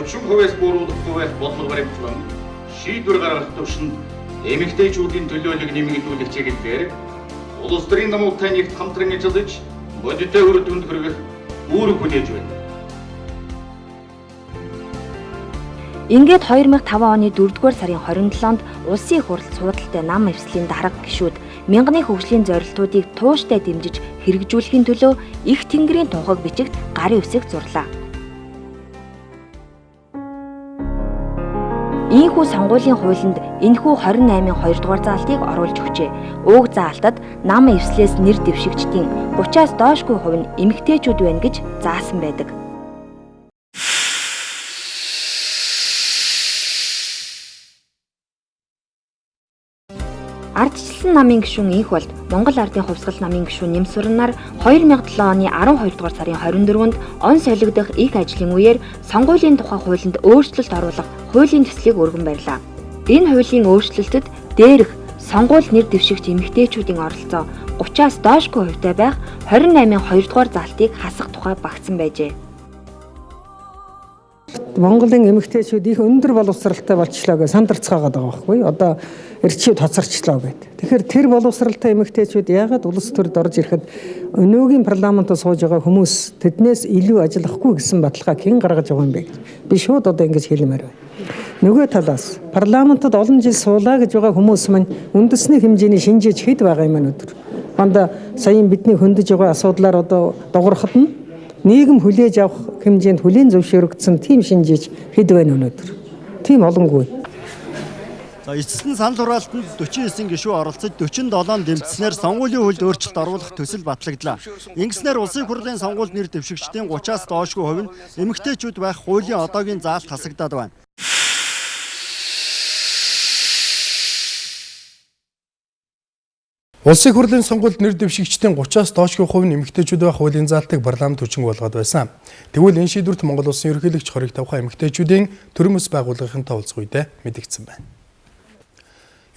40%-ээс бууруулахгүй байх бодлого баримтлан шийдвэр гаргах төвшөнд эмэгтэйчүүдийн төлөөлөг нэмэгдүүлэх чиглэлээр улс төрийн намуудтай нэгт хамтран ажиллаж бодиттой үр дүнд хүргэх үүрэг хүлээж байна. Ингээд 2005 оны 4-р сарын 27-нд улсын их хурлд суудалтай нам эвслийн дарга гишүүд мянганы хөгжлийн зорилтуудыг тууштай дэмжиж хэрэгжүүлэхийн төлөө их тэнгэрийн тунхаг бичигт гарын үсэг зурлаа. Ийхүү сонгуулийн хуулинд энэхүү 28-ын 2-р заалтыг оруулж өгчээ. Уг заалтад нам эвслээс нэр дэвшигчдийн 30-аас доошгүй хувь нь эмэгтэйчүүд байна гэж заасан байдаг. Ардчилсан намын гишүүн Инх болд Монгол Ардын хувьсгал намын гишүүн Нэмсварнаар 2007 оны 12-р сарын 24-нд он солигдох их ажлын үеэр сонгуулийн тухай хуулинд өөрчлөлт оруулах хуулийн төслийг өргөн барьлаа. Энэ хуулийн өөрчлөлтөд дээрх сонгууль нэр дэвшигч эмэгтэйчүүдийн оролцоо 30-аас доошгүй хувьтай байх 28-ын 2-р заалтыг хасах тухай багтсан байжээ. Монголын эмэгтэйчүүд их өндөр боловсралтай болчлоо гэж сандарцгаагаад байгаа байхгүй. Одоо эрчүүд хоцорчлоо гэд. Тэгэхээр тэр боловсралтай эмэгтэйчүүд яагаад улс төрд орж ирэхэд өнөөгийн парламентод сууж байгаа хүмүүс тэднээс илүү ажиллахгүй гэсэн баталгааг хэн гаргаж байгаа юм бэ гэж би шууд одоо ингэж хэлмээр байна. Нөгөө талаас парламентод олон жил суулаа гэж байгаа хүмүүс маань үндэсний хэмжээний шинжиж хэд байгаа юм өнөөдөр. Банда саяын бидний хөндөж байгаа асуудлаар одоо догороход нь нийгэм хүлээж авах хэмжээнд хүлийн зөвшөөрөгдсөн тийм шинжиж хэд байна өнөөдөр. Тийм олонгүй. За эцэст нь санал хураалтанд 49 гишүүн оролцож 47 дэмжснээр сонгуулийн хуульд өөрчлөлт оруулах төсөл батлагдлаа. Ингэснээр улсын хурлын сонгуульд нэр дэвшигчдийн 30-аас доошгүй хувь нь эмэгтэйчүүд байх хуулийн одоогийн заалт хасагдаад байна. Улсын хурлын сонгуульд нэр дэвшигчдийн 30-аас доошгүй хувь нь эмэгтэйчүүд байх хуулийн заалтыг парламент хүчин болгоод байсан. Тэгвэл энэ шийдвэрт Монгол улсын ерөнхийлөгч хориг тавхан эмэгтэйчүүдийн төрийн бас байгууллагын товлцох үедээ мэдэгдсэн байна.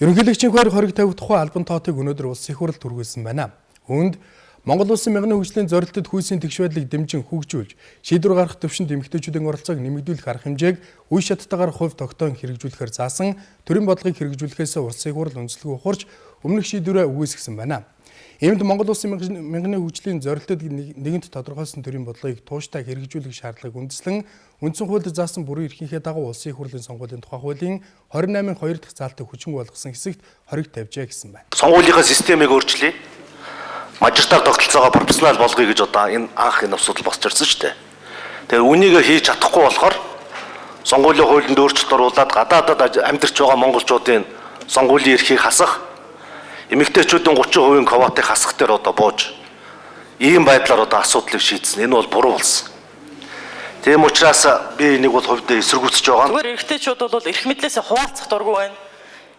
Ерөнхийлөгчийн хориг тавих тухай албан тоотыг өнөөдөр улсын хурлд хүргэсэн байна. Үүнд Монгол улсын мянганы хөгжлийн зорилтод хүйсийн тэгш байдлыг дэмжин хөгжүүлж, шийдвэр гаргах төвшөнд эмэгтэйчүүдийн оролцоог нэмэгдүүлэх арга хэмжээг үе шаттайгаар хувь тогтоон хэрэгжүүлэхээр заасан төрийн бодлогыг хэрэгжүүлэхээс улсын хурл үндэслэгүй ухарч өмнөх шийдвэрээ үгүйсгэсэн байна. Иймд Монгол улсын мянганы хөгжлийн зорилтод нэгэнт тодорхойлсон төрийн бодлогыг тууштай хэрэгжүүлэх шаардлагыг үндэслэн үндсэн хуульд заасан бүрэн эрхийнхээ дагуу улсын хурлын сонгуулийн тухай хуулийн 28-ын 2 дахь заалтыг хүчин болгосон хэсэгт хориг тавьжээ гэсэн байна. Сонгуулийнхаа системийг өөрчлөе. Мажоритар тогтолцоогоо пропорционал болгоё гэж одоо энэ анх энэ асуудал босч ирсэн шүү дээ. Тэгэхээр үнийг хийж чадахгүй болохоор сонгуулийн хуулинд өөрчлөлт оруулаад гадаадад амьдарч байгаа монголчуудын сонгуулийн эрхийг хасах, эмэгтэйчүүдийн 30% квотыг хасах дээр одоо бууж ийм байдлаар одоо асуудлыг шийдсэн. Энэ бол буруу болсон. Тийм учраас би энийг бол хувьдаа эсэргүүцэж байгаа. Зүгээр эрэгтэйчүүд бол эрх мэдлээс хуваалцах дургүй байна.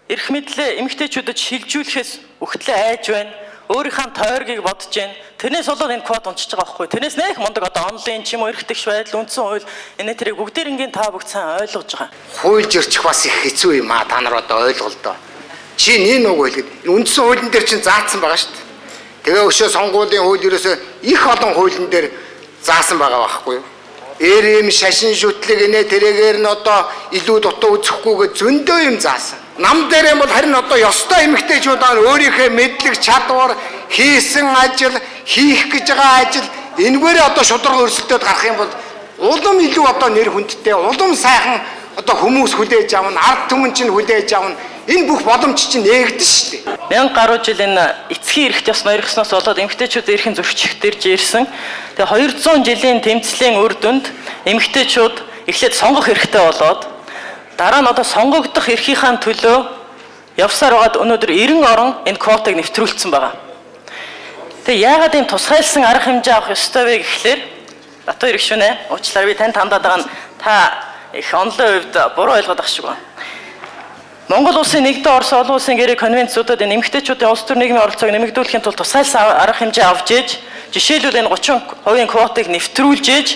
Эрх мэдлээ эмэгтэйчүүдэд шилжүүлэхээс өгтлээ айж байна. Өөрийнхөө тойргийг бодож байна. Тэрнээс болоод энэ квот унчиж байгаа байхгүй. Тэрнээс нэх мундаг одоо онлайн ч юм уу эрх тэгш байдал, үндсэн хууль энэ тэрийг бүгдээрингийн та бүгд сайн ойлгож байгаа. Хууль зөрчих бас их хэцүү юм аа. Та нар одоо ойлголоо. Чи энэ үг хэлгээд үндсэн хуулийн дээр чинь заасан байгаа шүү дээ. Тэгээ өшөө сонгуулийн хууль ерөөсөө их олон хуулийн дээр заасан байгаа байхгүй юу? Эрэм шашин шүтлэг нэ тэрэгээр нь одоо илүү дутуу үзэхгүйгээ зөндөө юм заасан. Нам дээр бол харин одоо ёстой эмэгтэйчүүд өөрийнхөө мэдлэг чадвар хийсэн ажил хийх гэж байгаа ажил энэгээр одоо шударга өрсөлдөд гарах юм бол улам илүү одоо нэр хүндтэй улам сайхан одоо хүмүүс хүлээж авна ард түмэн чинь хүлээж авна энэ бүх боломж чинь нээгдэн шүү дээ. 1000 гаруй жил энэ эцгийн эрхт ёс ноёрхсноос болоод эмэгтэйчүүд эрхийн зөрчигдэрж ирсэн. Тэгээ 200 жилийн тэмцлийн үр дүнд эмэгтэйчүүд эхлээд сонгох хэрэгтэй болоод дараа нь одоо сонгогдох эрхийнхаа төлөө явсаар байгаад өнөөдөр 90 орн энэ квотыг нэвтрүүлсэн байгаа. Тэгээ яагаад ийм тусгайлсан арга хэмжээ авах ёстой вэ гэхлээр Батбаяр гишүүнээ уучлаарай би танд хандаад байгаа нь та их онлайн хувьд буруу ойлгоод ах шиг байна. Монгол улсын нэгдсэн Орос олон улсын гэрээ конвенцуудад энэ эмэгтэйчүүдийн улс төр нийгмийн оролцоог нэмэгдүүлэхийн тулд тусгайлсан арга хэмжээ авч ээж жишээлбэл энэ 30% квотыг нэвтрүүлж ээж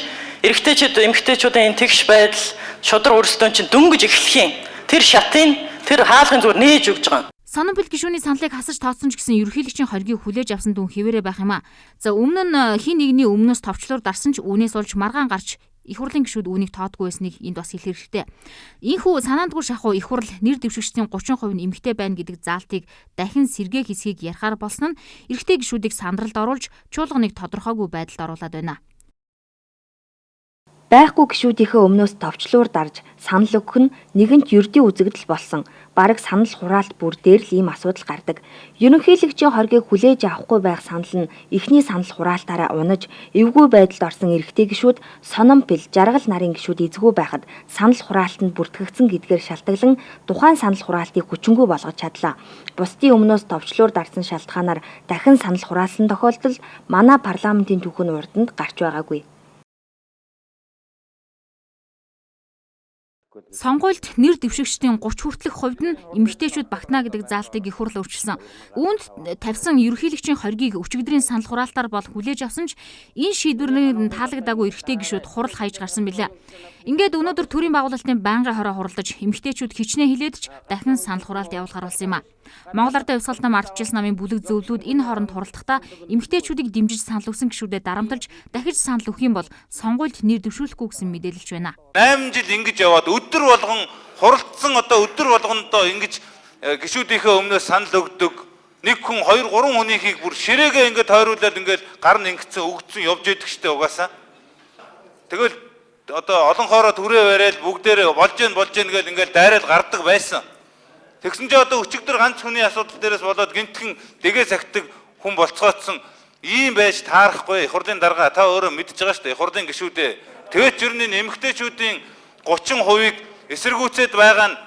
эмэгтэйчүүдийн тэгш байдал шудраг өрсөлдөөн чинь дөнгөж эхлэх юм. Тэр шатын тэр хаалгын зүгээр нээж өгж байгаа. Санамбил гишүүний саналыг хасаж тооцсон ч гэсэн ерөнхийлөгчийн хоригийг хүлээж авсан дүн хэвээрээ байх юм а. За өмнө нь хин нэгний өмнөөс товчлуур дарсан ч үүнээс олж маргаан гарч их хурлын гишүүд үүнийг тоодгүй байсныг энд бас хэлэх хэрэгтэй. Ийхүү санаандгүй шахуу их хурл нэр дэвшигчдийн 30% нь эмэгтэй байна гэдэг заалтыг дахин сэргээх хэсгийг ярихаар болсон нь эрэгтэй гишүүдийг сандралд оруулж чуулганыг тодорхойгүй байдалд оруулаад байна. Байхгүй гишүүдийнхээ өмнөөс товчлуур дарж санал өгөх нь нэгэнт ердийн үзэгдэл болсон. Бараг санал хураалт бүр дээр л ийм асуудал гардаг. Ерөнхийлөгчийн хоргийг хүлээж авахгүй байх санал нь эхний санал хураалтаараа унаж, эвгүй байдалд орсон эрэгтэй гишүүд Сономпил, Жаргал нарын гишүүд эзгүй байхад санал хураалтанд бүртгэгдсэн гэдгээр шалтгаалan тухайн санал хураалтыг хүчингүй болгож чадлаа. Бусдын өмнөөс товчлуур дарсан шалтгаанаар дахин санал хураалсан тохиолдол манай парламентын түүхэн урданд гарч байгаагүй. Сонгуульд нэр дэвшигчдийн 30 хүртэлх хувьд нь эмэгтэйчүүд багтана гэдэг заалтыг их хурл өөрчилсөн. Үүнд тавьсан ерөнхийлөгчийн хоргийг өчигдрийн санал хураалтаар бол хүлээж авсан ч энэ шийдвэрийн таалагдаагүй эрэгтэй гишүүд хурал хаяж гарсан билээ. Ингээд өнөөдөр төрийн байгуулалтын байнгын хороо хуралдаж эмэгтэйчүүд хичнээн хилээд ч дахин санал хураалт явуулахар болсон юм а. Монгол Ардын Хувьсгалт нам ардчилсан намын бүлэг зөвлүүд энэ хооронд хуралдахдаа эмэгтэйчүүдийг дэмжиж санал өгсөн гишүүдэд дарамталж дахиж санал өгөх юм бол сонгуульд нэр дэвшүүлэхгүй гэсэн мэдээлэлч байна. 8 жил ингэж яваад өдөр болгон хуралдсан өдөр болгондоо ингэж гишүүдийнхээ өмнөөс санал өгдөг. Нэг хүн 2 3 хүнийхийг бүр ширээгээ ингэж тойруулаад ингэж гар нь ингэсэн өгдсөн явж яддаг штэ угаасаа. Тэгэл олон хоороо түрээ барайл бүгдээрээ болж гэн гэж ингэж дайраад гардаг байсан. Тэгсэн чинь өчигдөр ганц хүний асуудал дээрээс болоод гинтхэн дэгээ сахидаг хүн болцгоодсон ийм байж таарахгүй. Их хурлын дарга та өөрөө мэдж байгаа шүү дээ. Их хурлын гишүүдээ тэгээд жирний эмэгтэйчүүдийн 30%-ийг эсэргүүцээд байгаа нь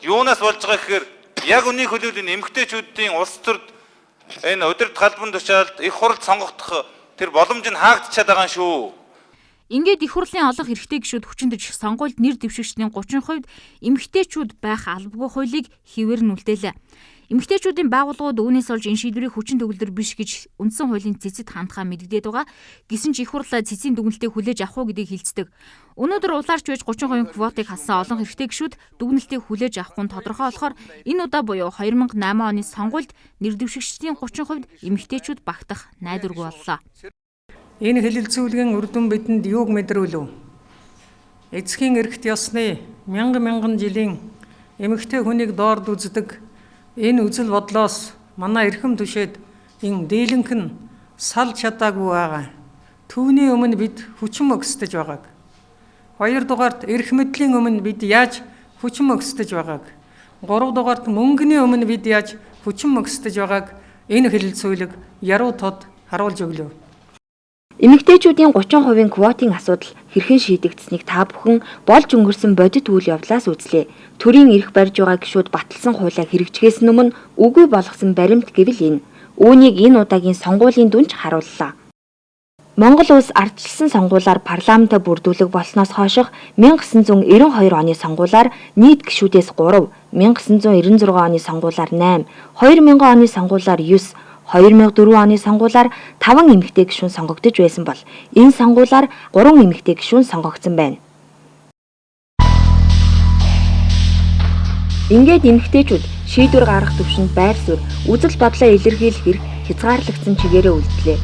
юунаас болж байгаа гэхээр яг үнийг хэлбэл эмэгтэйчүүдийн улс төрд энэ удирд галбан тушаалд их хурл сонгогдох тэр боломж нь хаагдчихад байгаа шүү. Ингээд их хурлын олонх эрэгтэй гишүүд хүчинтэж сонгуульд нэр дэвшигчдийн 30% эмэгтэйчүүд байх албагүй хуулийг хэвээр нь үлдээлээ. Эмэгтэйчүүдийн байгууллагууд үүнээс олж энэ шийдвэрийг хүчин төгөлдөр биш гэж үндсэн хуулийн цэцэд хандхаа мэддээд байгаа. Гэсэн ч их хурл цэцийн дүгнэлтийг хүлээж авах уу гэдгийг хэлцдэг. Өнөөдөр улаарч байж 30% квотыг халсан олон эрэгтэй гишүүд дүгнэлтийг хүлээж авахгүй нь тодорхой болохоор энэ удаа буюу 2008 оны сонгуульд нэр дэвшигчдийн 30% эмэгтэйчүүд багтах найдваргүй боллоо. Энэ хэлэлцүүлгийн үр дүн бидэнд юуг мэдрүүлв? Эцгийн эрхт ёсны мянган жилийн эмэгтэй хүнийг доорд үздэг энэ үзэл бодлоос манай эрхэм түшээд энэ дээлэнх нь салж чадаагүй байгаа. Түүний өмнө бид хүчин мөксдөж байгааг. Хоёрдугаарт эрх мэдлийн өмнө бид яаж хүчин мөксдөж байгааг. Гуравдугаарт мөнгөний өмнө бид яаж хүчин мөксдөж байгааг энэ хэлэлцүүлэг яруу тод харуулж өглөө. Эмэгтэйчүүдийн 30% квотын асуудал хэрхэн шийдэгдсэнийг та бүхэн болж өнгөрсөн бодит үйл явдлаас үзлээ. Төрийн эрх барьж байгаа гишүүд баталсан хуулиа хэрэгжихээс өмнө үгүй болгосон баримт гэвэл энэ. Үүнийг энэ удаагийн сонгуулийн дүнж харууллаа. Монгол улс ардчилсан сонгуулиар парламентаа бүрдүүлэг болсноос хойших 1992 оны сонгуулиар нийт гишүүдээс 3, 1996 оны сонгуулиар 8, 2000 оны сонгуулиар 9, 2004 оны сонгуулиар 5 эмэгтэй гишүүн сонгогдож байсан бол энэ сонгуулиар 3 эмэгтэй гишүүн сонгогдсон байна. Ингээд эмэгтэйчүүд шийдвэр гаргах төвшөнд байр суурь, үзэл бодлоо илэрхийлэх эрх хязгаарлагдсан чигээрээ үлдлээ.